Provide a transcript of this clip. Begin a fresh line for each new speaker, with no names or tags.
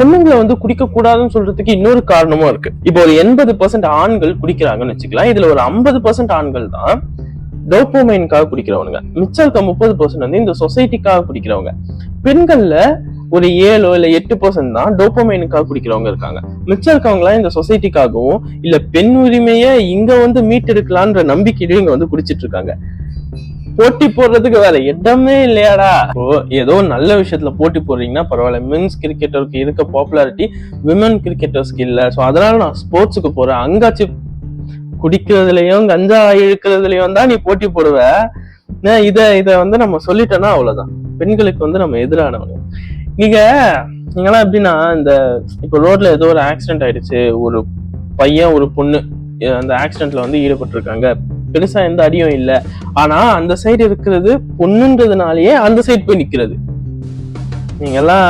பொண்ணுங்களை வந்து குடிக்க கூடாதுன்னு சொல்றதுக்கு இன்னொரு காரணமும் இருக்கு. இப்போ ஒரு 80% ஆண்கள் குடிக்கிறாங்கன்னு வச்சுக்கலாம். இதுல ஒரு 50% ஆண்கள் தான் டோபமைனுக்காக குடிக்கிறவங்க. மிச்சம் இருக்க 30% வந்து இந்த சொசைட்டிக்காக குடிக்கிறவங்க. பெண்கள்ல ஒரு 7 இல்ல 8% தான் டோபமைனுக்காக குடிக்கிறவங்க இருக்காங்க. மிச்சம் இருக்கவங்க இந்த சொசைட்டிக்காகவும் இல்ல பெண் உரிமைய இங்க வந்து மீட் எடுக்கலான்ற நம்பிக்கையிலும் இங்க வந்து குடிச்சிட்டு இருக்காங்க. போட்டி போடுறதுக்கு வேற இடமே இல்லையாடா. ஏதோ நல்ல விஷயத்துல போட்டி போடுறீங்கன்னா பரவாயில்ல. மென்ஸ் கிரிக்கெட்டருக்கு இருக்க பாப்புலாரிட்டி விமன் கிரிக்கெட்டர்ஸ்க்கு இல்ல. சோ அதனால நான் ஸ்போர்ட்ஸுக்கு போறேன். அங்காச்சும் குடிக்கிறதுலயும் கஞ்சா இழுக்கிறதுலயும் தான் நீ போட்டி போடுவ. இத வந்து நம்ம சொல்லிட்டோம்னா அவ்வளவுதான். பெண்களுக்கு வந்து நம்ம எதிரானவங்க. நீங்கெல்லாம் எப்படின்னா, இந்த இப்ப ரோட்ல ஏதோ ஒரு ஆக்சிடென்ட் ஆயிடுச்சு, ஒரு பையன் ஒரு பொண்ணு அந்த ஆக்சிடென்ட்ல வந்து ஈடுபட்டிருக்காங்க. பெருசா எந்த அடியும் இல்ல. ஆனா அந்த சைடு இருக்கிறது பொண்ணுன்றதுனாலயே அந்த சைடு போய் நிக்கிறது. நீங்க எல்லாம்